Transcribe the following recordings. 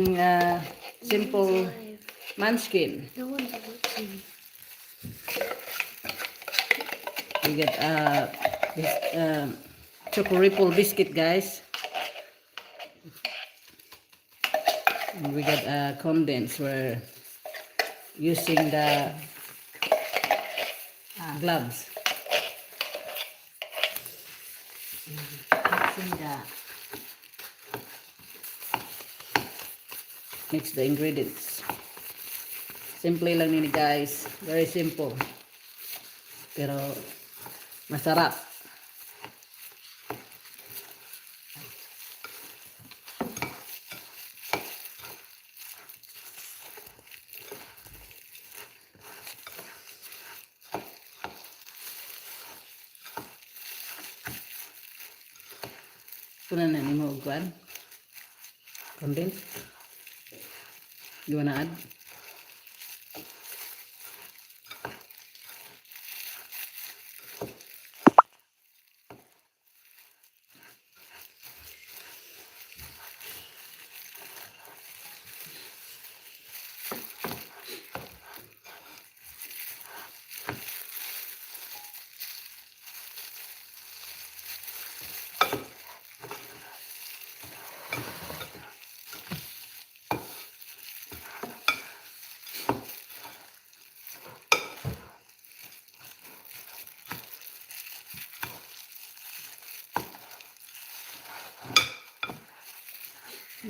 Simple munchkin. No one's watching. We get this choco ripple biscuit, guys. And we get condensed. We're using the gloves. Mix the ingredients. Simple lang nini, guys. Very simple. Pero masarap. Kuna na ni mo kuan. Condense. You wanna add?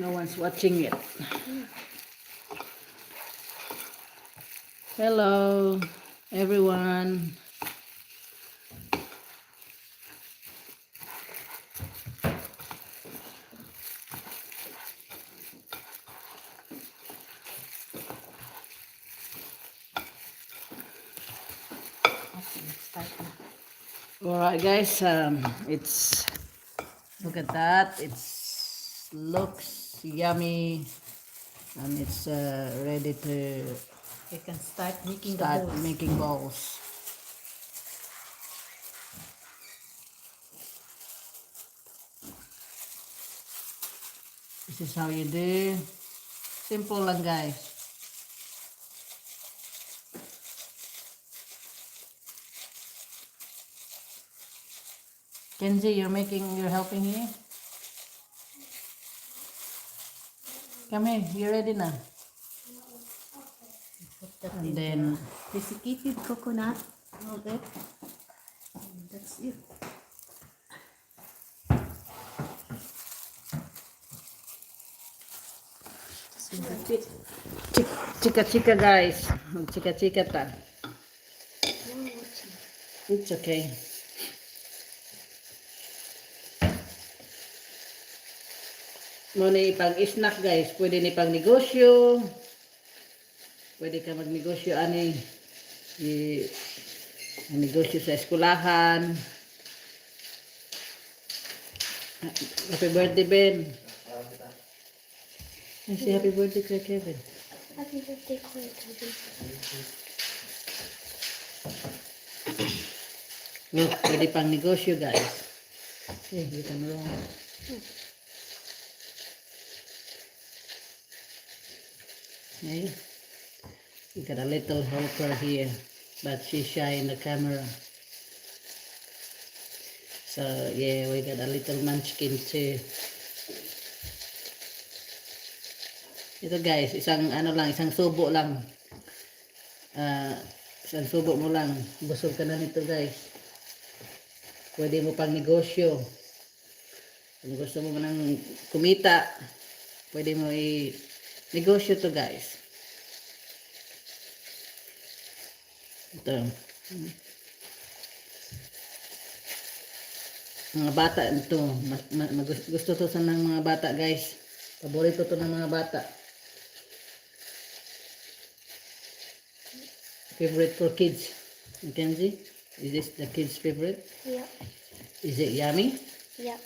No one's watching it. Hello, everyone. Alright, guys. It's look at that. It's looks yummy, and it's ready to You can start making making balls. This is how you do. Simple lang, guys. Kenzie, you're helping here? Come here, you ready now? And then desiccated coconut. Okay. That's it. chika guys. Chika ta. It's okay. Muna pag snack, guys, pwede ni pang negosyo. Pwede ka magnegosyo ani negosyo sa eskulahan. Happy birthday, Ben. Say happy birthday to Kevin. Happy birthday, Kevin. Look, pwede pang negosyo, guys. See, you can roll. Okay. We got a little helper here, but she's shy in the camera. So yeah, we got a little munchkin too. Ito, guys, isang subo lang. Isang subo mo lang. Busog ka na nito, guys. Pwede mo pang negosyo. Kung gusto mo nang kumita, pwede mo negosyo to, guys. Ito. Mga bata ito. Gusto to sa ng mga bata, guys. Paborito to ng mga bata. Favorite for kids. Mackenzie? Is this the kids' favorite? Yeah. Is it yummy? Yeah.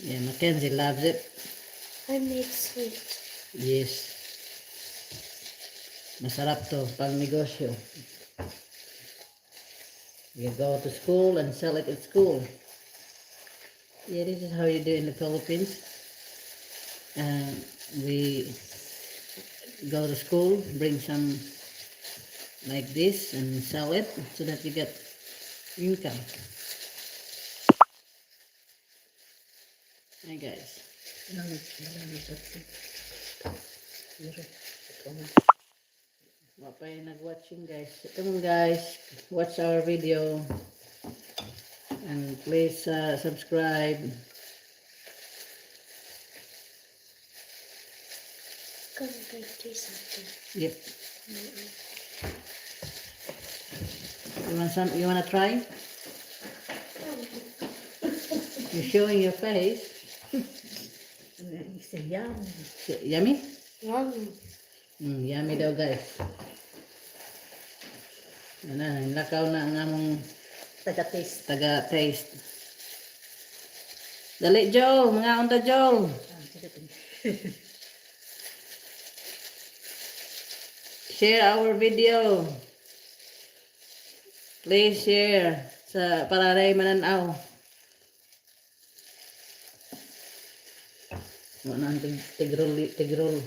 Yeah, Mackenzie loves it. I made sweet. Yes. Masarap to pang negosyo. You go to school and sell it at school. Yeah, this is how you do in the Philippines. uh, we go to school, bring some like this and sell it so that you get income. Hi guys. Wapay nag-watching guys. Come on guys, watch our video and please subscribe. Come back to something. Yep. You want some? You wanna try? You're showing your face. It's yum. Yummy? Yum. Yummy daw guys. Ano, lakaw na ang among Taga-taste. taga-taste. Dali Joel, mga unta Joel. Share our video. Please share sa pararay mananaw. Wala ang tigrol.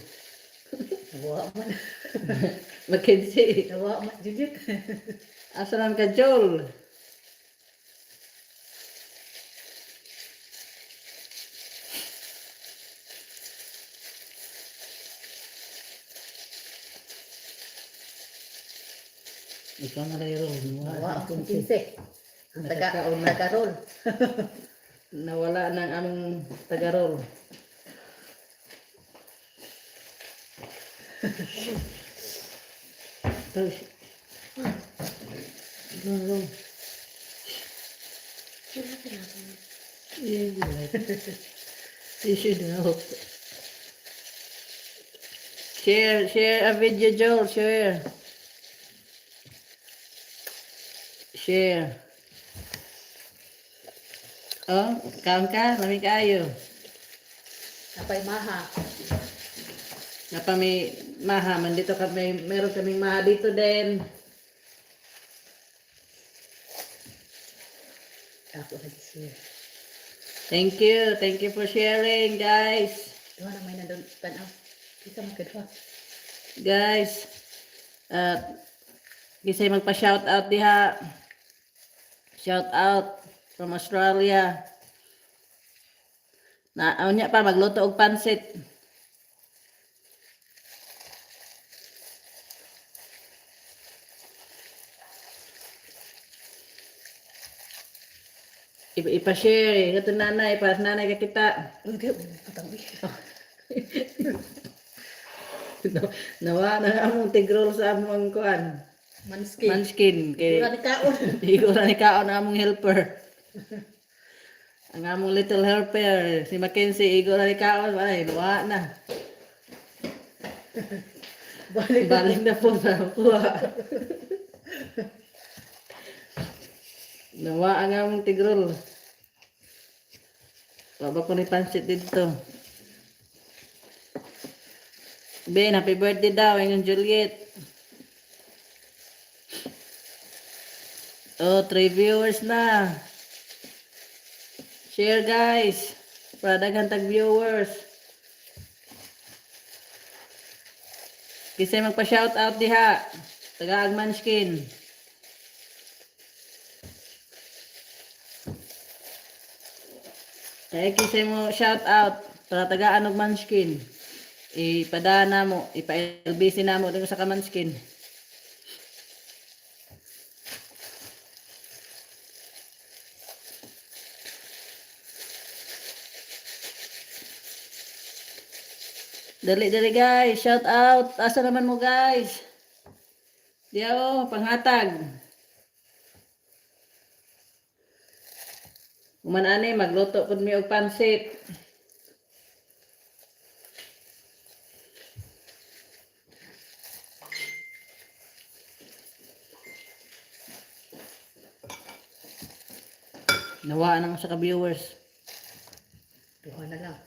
Nawa man. Mackenzie. Nawa man, Jujut. Asalan ka Joel? Ikaw na kayo. Nawa akong 15. Ang taga-roll. Nawala ng among tagarol. Terus. Go. Yeah, you should help. Share a video, Joel. Share. Oh, kaon ka, lami kayo. Apay maha. Napa may maha, mandito kami, meron kaming maha dito din. Ako nag-share. Thank you for sharing, guys. Doon na may nandun tanaw. Kita magkadwa. Guys, kisay magpa-shout out diha. Shout out from Australia. Niya pa magluto og pansit. Ipa-share eh. Ito nanay, para nanay ka kita. Hindi, patang Nawa na among tigrol sa among kuan. Manskin. Manskin. Wala ni kaon. Igura ni kaon ang among helper. Ang among little helper, si Mackenzie, igura ni kaon. Ay, nawa na. Balik na po sa kuha. Nawa ang among tigrol. Baba ko ni pansit dito. Ben, happy birthday daw, yung Juliet. Oh, 3 viewers na. Share guys. Para daghan tag viewers. Kisay magpa-shout out diha. Taga Agmanskin. Kaya kisay mo shout out para taga Agmanskin. Ipadana mo, ipa-LBC na mo dito sa Kamanskin. Dali guys, shout out. Asa naman mo guys? Diyo, panghatag. Uman-ani, magluto pud mi og pansit. Nawaan naman sa ka-viewers. Tuhan na lang.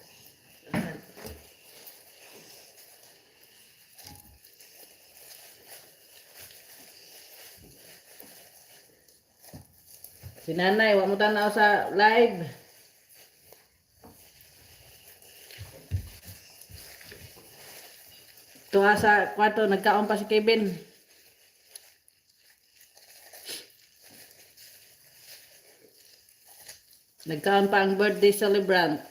Si nanay, wa mo tanaw sa live. Tuwa sa kwarto, nagkaon pa si Kevin. Nagkaon pa ang birthday celebrant.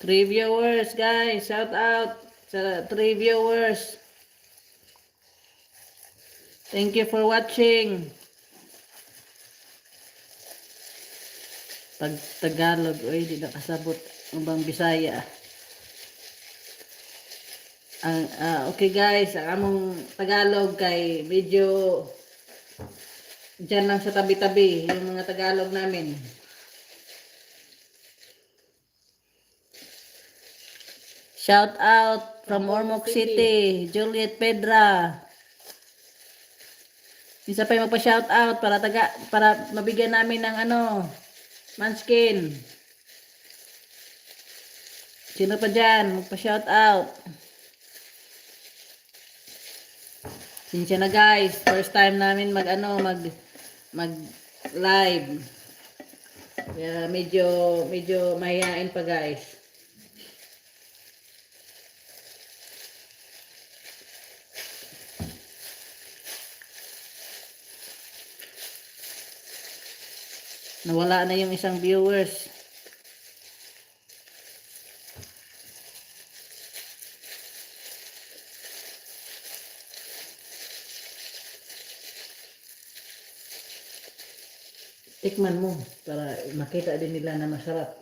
Three viewers, guys. Shout out sa 3 viewers. Thank you for watching. Pag Tagalog, oy, di nakasabot ang bang Bisaya. Okay guys, ang among Tagalog kay medyo dyan lang sa tabi-tabi yung mga Tagalog namin. Shout out from Ormoc City, Juliet Pedra. Isa pa yung magpa-shout out para mabigyan namin ng Munchkin. Sino pa dyan? Magpa-shout out. Sinsya na guys, first time namin mag live. Kaya medyo mahihain pa guys. Nawala na yung isang viewers. Tikman mo para makita din nila na masarap.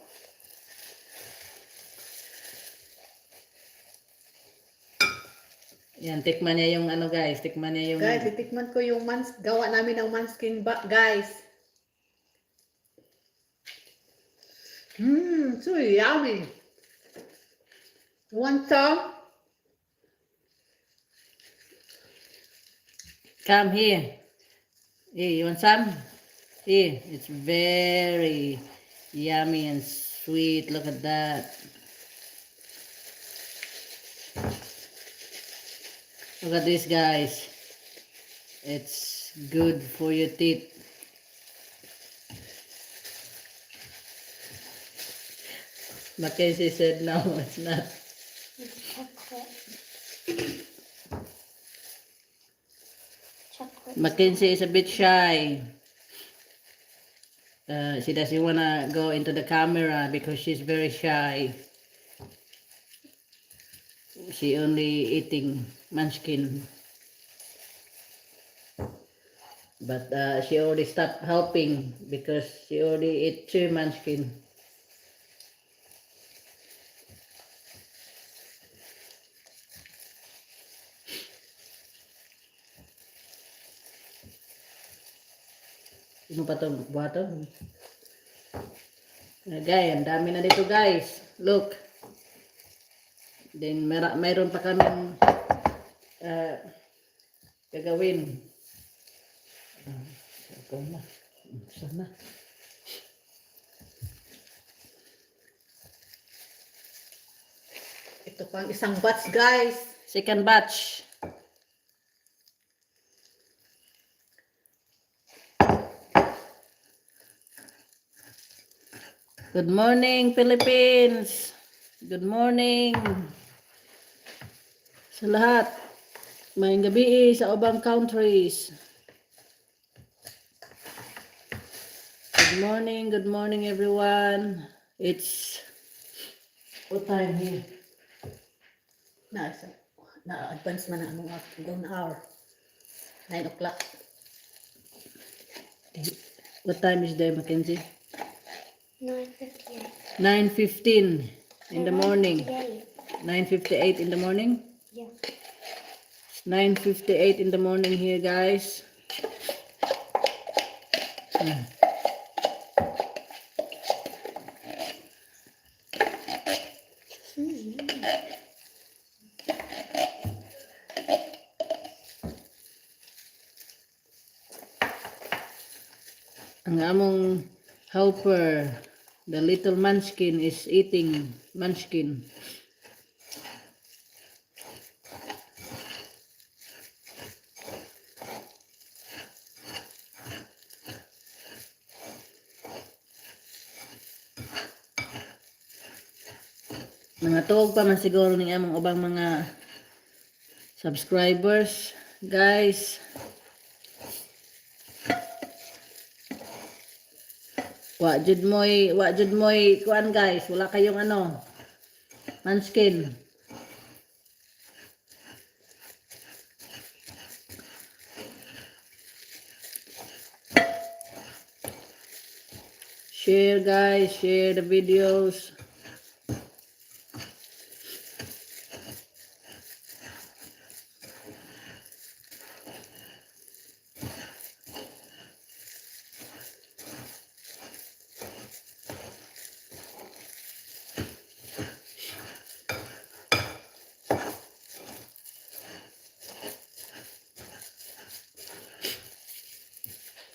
Yan, tikman niya yung guys, tikman niya yung... Guys, itikman ko yung gawa namin ng Munchkin guys. So yummy. Want some? Come here. Hey, you want some? Here, it's very yummy and sweet. Look at that. Look at this, guys. It's good for your teeth. Mackenzie said no, it's not. Chocolate. Mackenzie is a bit shy. She doesn't want to go into the camera because she's very shy. She only eating Munchkin. But she already stopped helping because she already ate 2 Munchkin. Ano pa itong buhaton? Guys, ang dami na dito guys. Look. Then mayroon pa kaming gagawin. Sana. Ito pang isang batch guys. Second batch. Good morning, Philippines. Good morning sa lahat. Mayang gabi sa ubang countries. Good morning everyone. It's what time here? Na-advance man na ang hour. 9 o'clock. What time is there, Mackenzie? 9:58. 9:15 in the morning. 9:58. 9:58 in the morning. Yeah. 9:58 in the morning here, guys. Ang among helper, the little Munchkin, is eating Munchkin. Mga tuog pa man siguro ng among ubang mga subscribers. Guys, wa jud moy kuan guys, wala kayong ano, manskin. Share guys, share the videos.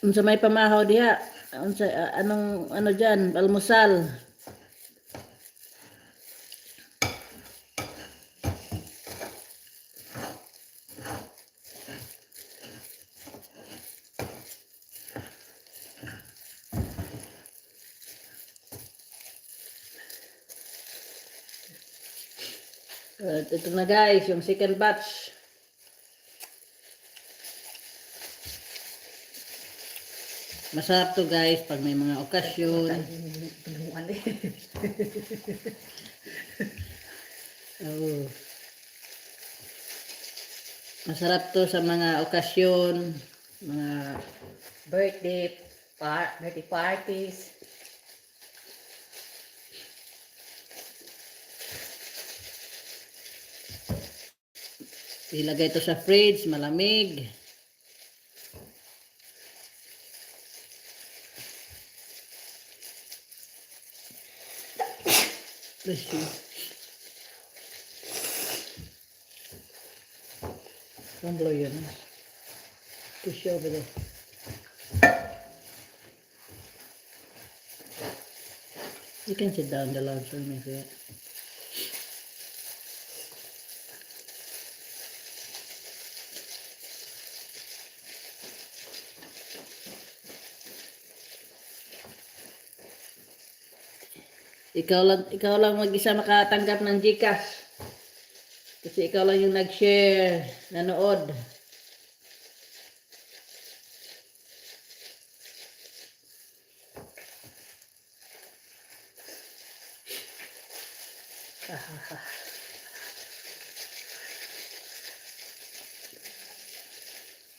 Unsa may pamahaw diha? Unsa anong ano diyan? Almusal. Ito na guys, yung second batch. Masarap to guys pag may mga okasyon. Oh. Masarap to sa mga okasyon, mga Birthday parties. ilagay to sa fridge, malamig. Bless you. Don't blow your nose. Push over there. You can sit down the lounge room if you want. Ikaw lang mag-isa makatanggap ng GCash. Kasi ikaw lang yung nag-share, nanood.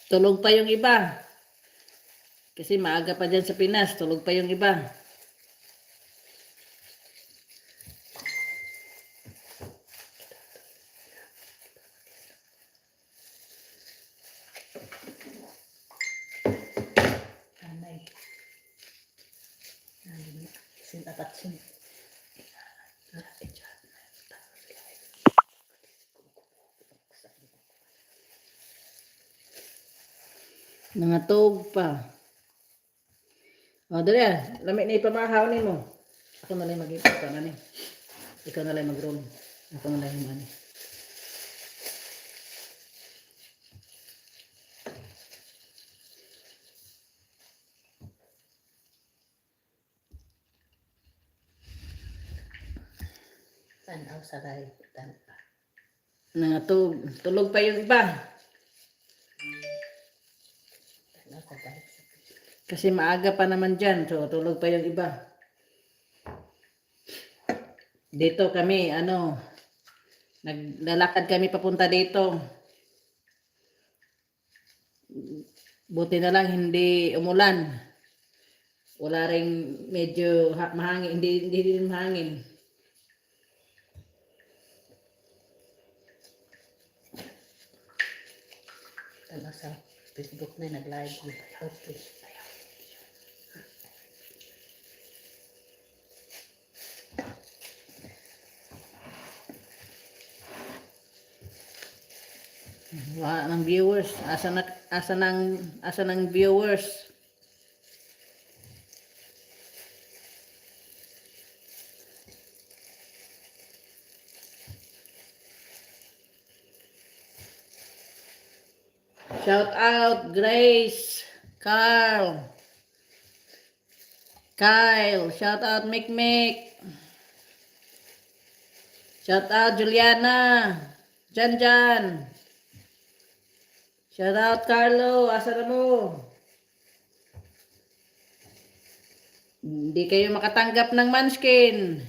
Tulog pa yung iba. Kasi maaga pa dyan sa Pinas, tulog pa yung iba. Nangatog pa. O, dali lamig na ipamahaw ni mo. Ako na lang mag-ipaka na ni. Ikaw na lang mag-roll. Ako na lang yung mani. Tanaw sa live. Nangatog. Tulog pa yung iba. Tanaw sa live. Kasi maaga pa naman dyan. So, tulog pa yung iba. Dito kami, naglalakad kami papunta dito. Buti na lang hindi umulan. Wala ring medyo mahangin. Hindi din mahangin. Tanaw sa Facebook na nag-live. Okay. Wala ng viewers. Asa ng viewers. Shout out Grace, Carl, Kyle, shout out Mick. Shout out Juliana. Jan. Shout out Carlo. Asa na mo? Hindi kayo makatanggap ng munchkin.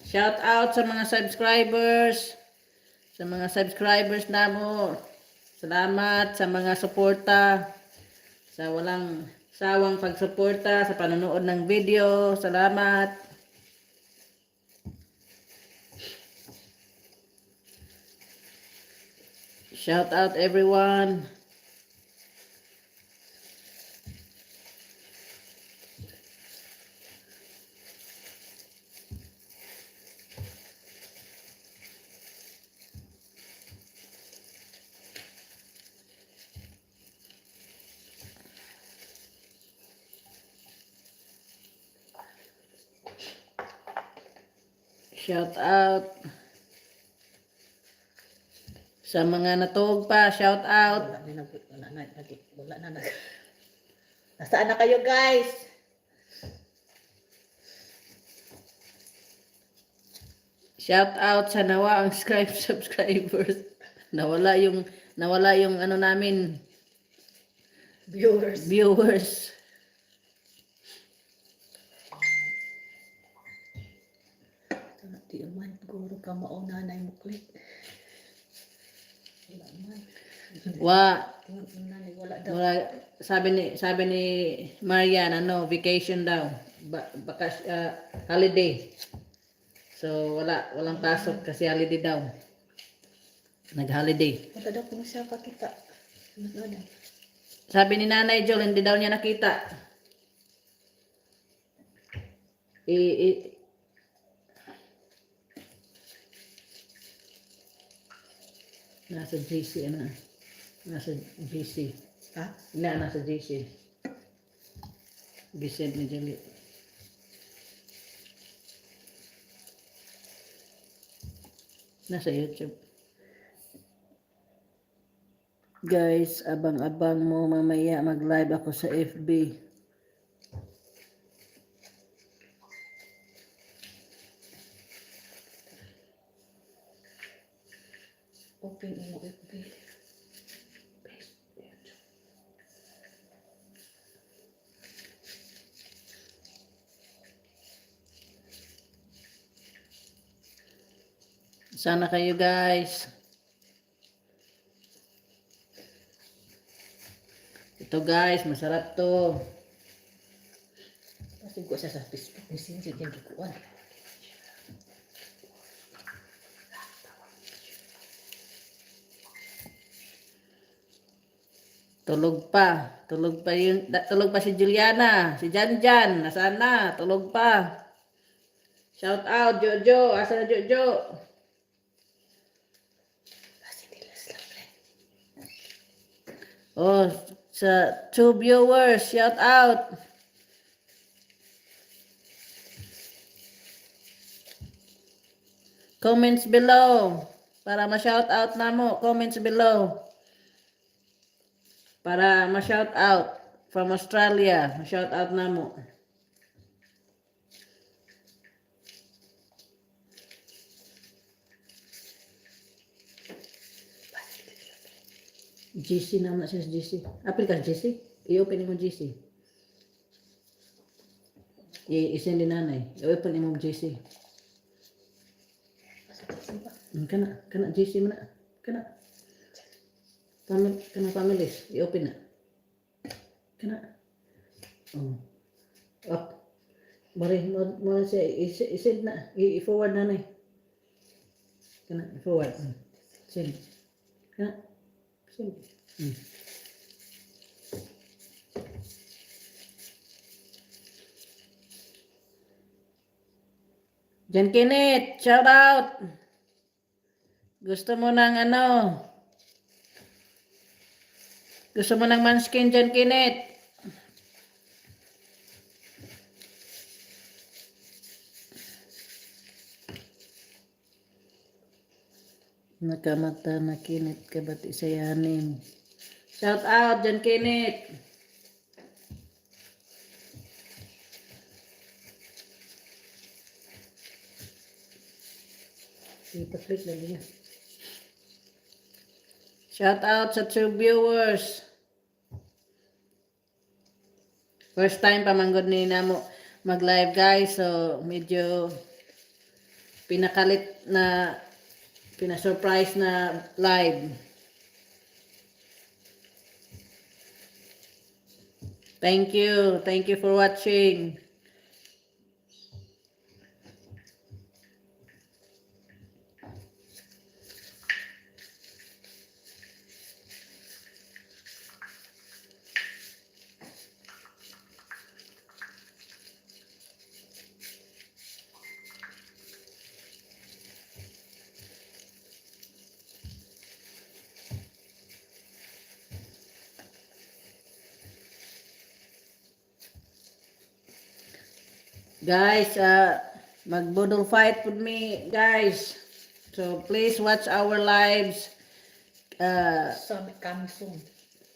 Shout out sa mga subscribers. Sa mga subscribers namo. Salamat sa mga suporta. Sa walang sawang pagsuporta sa panonood ng video. Salamat. Shout out everyone. Shout out sa mga natog pa, shout out. Wala na. Nasaan na kayo, guys? Shout out sa nawa ang subscribers. Nawala yung ano namin, viewers. Di man, guro ka mauna na yung click. Wala, sabi ni Marian, vacation daw. Holiday. So walang pasok kasi holiday daw. Nag-holiday. Wala daw kung siya pakita. Sabi ni Nanay Jol, hindi daw niya nakita. Nasa GC, nasa GC. Ha? Nasa GC. Gisend ni Julie. Nasa YouTube. Guys, abang-abang mo mamaya mag-live ako sa FB. Open mo FB. Sana kayo guys. Ito guys, masarap to. Kasi ko sa Facebook Messenger yung gikuan. Tulog pa si Juliana, si Janjan, nasaan na? Tulog pa. Shout out Jojo, asa na Jojo? Oh, sa 2 viewers, shout out. Comments below para ma-shout out na mo. Comments below para ma-shout out from Australia. Ma-shout out na mo. GC naman siya sa GC. Apil ka GC? I-open mo GC. I-send din nanay. I-open mo GC. Kana GC mo na. Kana families. I-open na. Kana. Oh. Up. Mari mo siya i-send na. I-forward nanay. Kana i-forward. Send. Kana. Send. Jan Kenneth, shout out. Gusto mo ng Gusto mo ng manskin, Jan Kenneth? Nakamata na Kenneth ka ba't isayanin? Shout out, Jan Kenneth. Ipag-click na niya. Shout out sa 2 viewers. First time pa manggod ni namo mag-live guys. So medyo pinakalit na pina-surprise na live. Thank you. Thank you for watching. Guys, mag-bodol fight with me, guys. So please watch our lives. Sabi coming soon.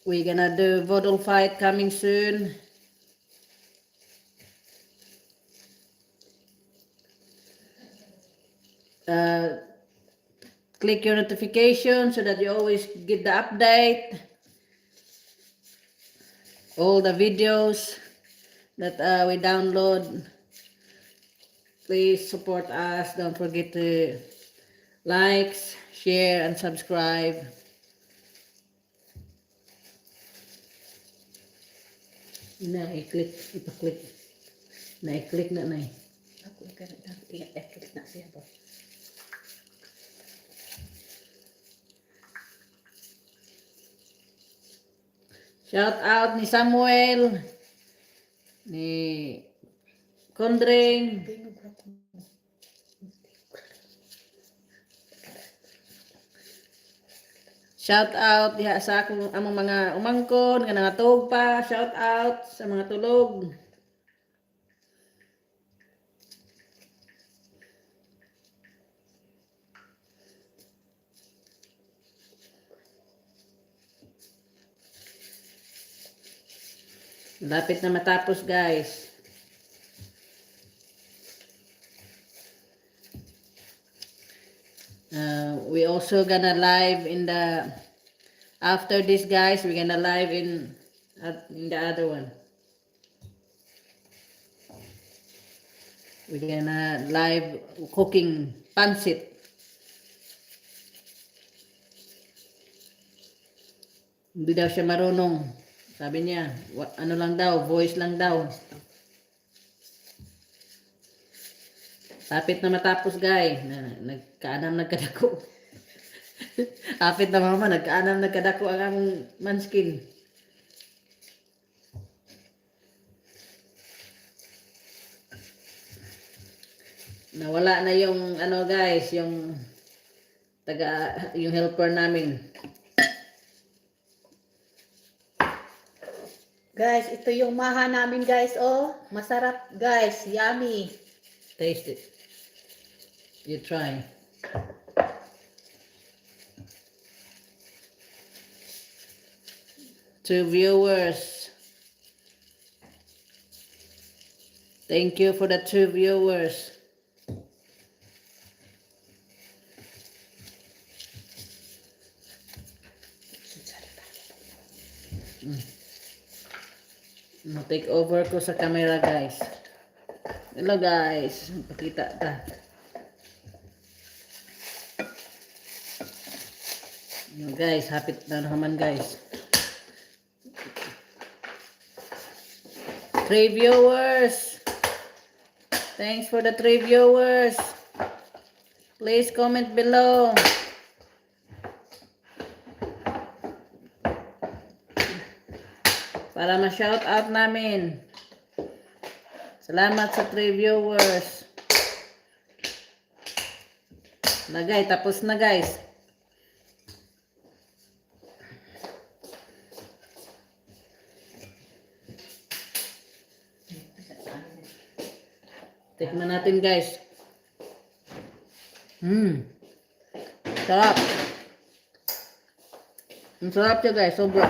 We're gonna do bodol fight coming soon. Click your notification so that you always get the update. All the videos that we download. Please support us. Don't forget to like, share, and subscribe. Na-i-click. Ipa-click. Na-i-click na na. Ako ka na i-click na siya ba? Shout out ni Samuel. Ni Kondring. Shout out diha sa akong among mga umangkon nga nangatog pa. Shout out sa mga tulog. Lapit na matapos, guys. We also gonna live in the after this, guys. We're gonna live in the other one. We're gonna live cooking pancit. Hindi daw siya marunong. Sabi niya, ano lang daw, voice lang daw. Tapit na matapos, guys. Nagkaanam nagkadako. Tapit na mama, nagkaanam nagkadako ang among manskin. Nawala na yung ano, guys, yung yung helper namin. Guys, ito yung maha namin, guys. Oh, masarap, guys. Yummy. Taste it. You try. To viewers. Thank you for the 2 viewers. Take over ko sa camera, guys. Hello, guys. Pakita ta. Guys, hapit na naman, guys. 3 viewers. Thanks for the 3 viewers. Please comment below. Para ma-shout out namin. Salamat sa 3 viewers. Nagay, tapos na, guys. Tikman natin, guys. Sarap. Ang sarap siya, guys. Sobra.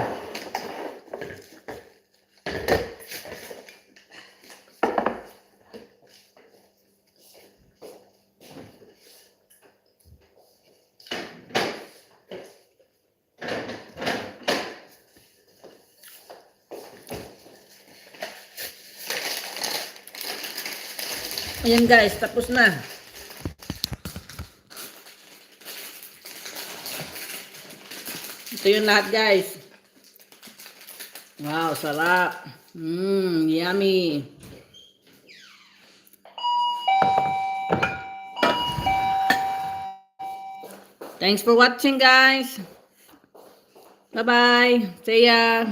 Ayan guys, tapos na. Ito yung lahat guys. Wow, sarap. Yummy. Thanks for watching guys. Bye-bye. See ya.